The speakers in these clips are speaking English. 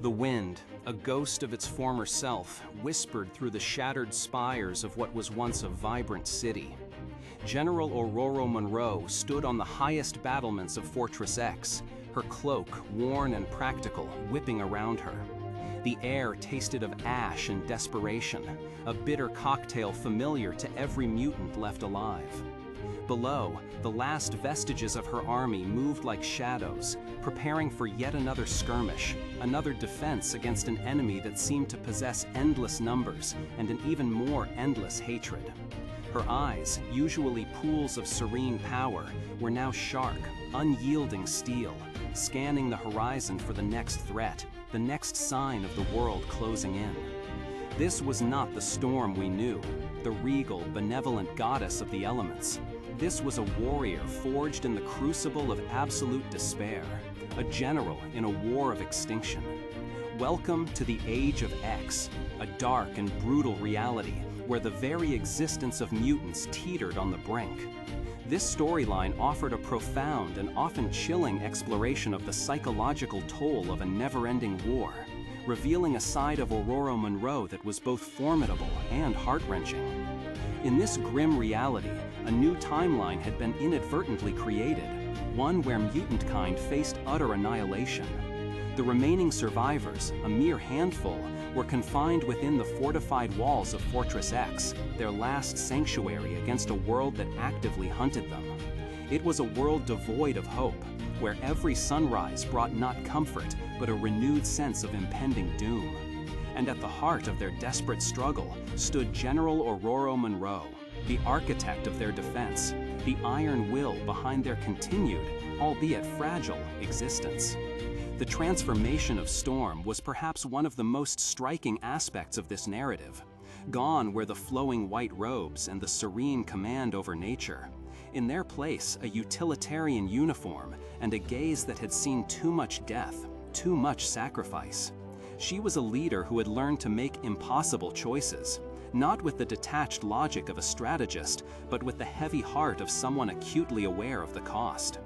The wind, a ghost of its former self, whispered through the shattered spires of what was once a vibrant city. General Aurora Monroe stood on the highest battlements of Fortress X, her cloak, worn and practical, whipping around her. The air tasted of ash and desperation, a bitter cocktail familiar to every mutant left alive. Below, the last vestiges of her army moved like shadows, preparing for yet another skirmish, another defense against an enemy that seemed to possess endless numbers and an even more endless hatred. Her eyes, usually pools of serene power, were now sharp, unyielding steel, scanning the horizon for the next threat, the next sign of the world closing in. This was not the Storm we knew, the regal, benevolent goddess of the elements. This was a warrior forged in the crucible of absolute despair, a general in a war of extinction. Welcome to the Age of X, a dark and brutal reality where the very existence of mutants teetered on the brink. This storyline offered a profound and often chilling exploration of the psychological toll of a never-ending war, revealing a side of Aurora Monroe that was both formidable and heart-wrenching. In this grim reality, a new timeline had been inadvertently created, one where mutant kind faced utter annihilation. The remaining survivors, a mere handful, were confined within the fortified walls of Fortress X, their last sanctuary against a world that actively hunted them. It was a world devoid of hope, where every sunrise brought not comfort, but a renewed sense of impending doom. And at the heart of their desperate struggle stood General Aurora Monroe, the architect of their defense, the iron will behind their continued, albeit fragile, existence. The transformation of Storm was perhaps one of the most striking aspects of this narrative. Gone were the flowing white robes and the serene command over nature. In their place, a utilitarian uniform and a gaze that had seen too much death, too much sacrifice. She was a leader who had learned to make impossible choices, not with the detached logic of a strategist, but with the heavy heart of someone acutely aware of the cost.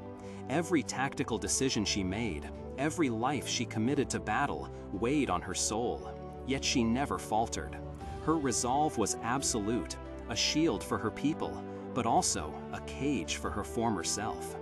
Every tactical decision she made, every life she committed to battle, weighed on her soul, yet she never faltered. Her resolve was absolute, a shield for her people, but also a cage for her former self.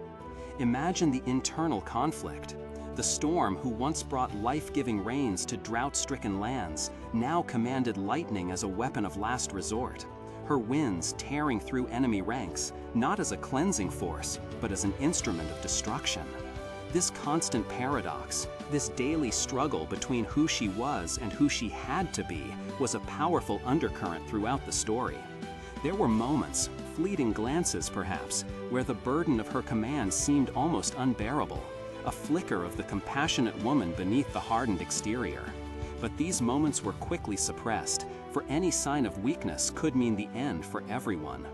Imagine the internal conflict. The Storm, who once brought life-giving rains to drought-stricken lands, now commanded lightning as a weapon of last resort. Her winds tearing through enemy ranks, not as a cleansing force, but as an instrument of destruction. This constant paradox, this daily struggle between who she was and who she had to be, was a powerful undercurrent throughout the story. There were moments, fleeting glances perhaps, where the burden of her command seemed almost unbearable, a flicker of the compassionate woman beneath the hardened exterior. But these moments were quickly suppressed, for any sign of weakness could mean the end for everyone.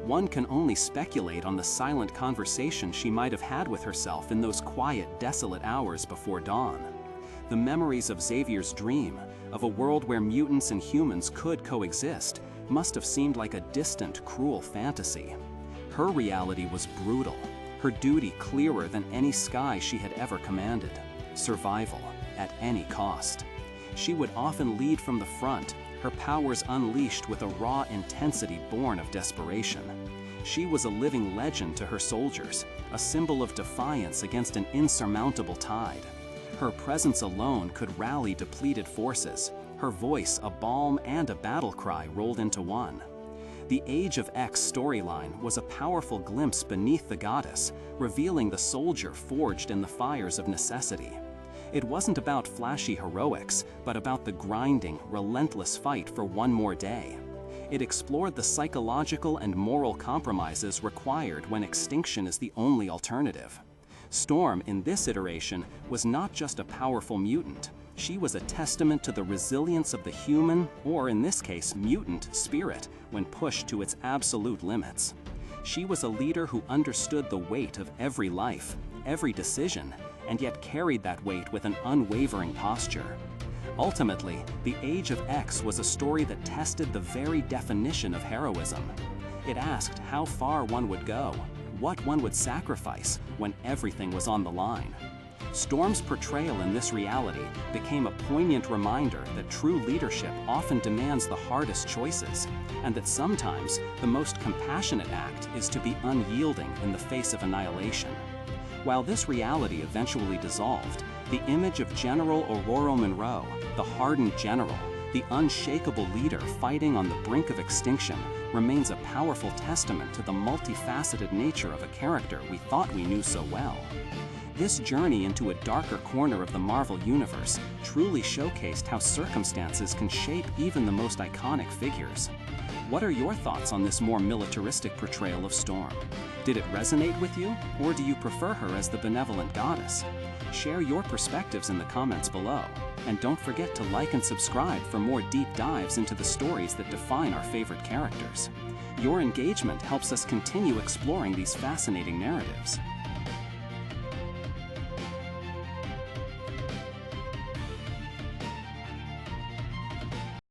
One can only speculate on the silent conversation she might have had with herself in those quiet, desolate hours before dawn. The memories of Xavier's dream, of a world where mutants and humans could coexist, must have seemed like a distant, cruel fantasy. Her reality was brutal, her duty clearer than any sky she had ever commanded. Survival, at any cost. She would often lead from the front, her powers unleashed with a raw intensity born of desperation. She was a living legend to her soldiers, a symbol of defiance against an insurmountable tide. Her presence alone could rally depleted forces, her voice a balm and a battle cry rolled into one. The Age of X storyline was a powerful glimpse beneath the goddess, revealing the soldier forged in the fires of necessity. It wasn't about flashy heroics, but about the grinding, relentless fight for one more day. It explored the psychological and moral compromises required when extinction is the only alternative. Storm, in this iteration, was not just a powerful mutant. She was a testament to the resilience of the human, or in this case, mutant, spirit when pushed to its absolute limits. She was a leader who understood the weight of every life, every decision, and yet carried that weight with an unwavering posture. Ultimately, the Age of X was a story that tested the very definition of heroism. It asked how far one would go, what one would sacrifice when everything was on the line. Storm's portrayal in this reality became a poignant reminder that true leadership often demands the hardest choices, and that sometimes the most compassionate act is to be unyielding in the face of annihilation. While this reality eventually dissolved, the image of General Ororo Munroe, the hardened general, the unshakable leader fighting on the brink of extinction, remains a powerful testament to the multifaceted nature of a character we thought we knew so well. This journey into a darker corner of the Marvel Universe truly showcased how circumstances can shape even the most iconic figures. What are your thoughts on this more militaristic portrayal of Storm? Did it resonate with you, or do you prefer her as the benevolent goddess? Share your perspectives in the comments below, and don't forget to like and subscribe for more deep dives into the stories that define our favorite characters. Your engagement helps us continue exploring these fascinating narratives.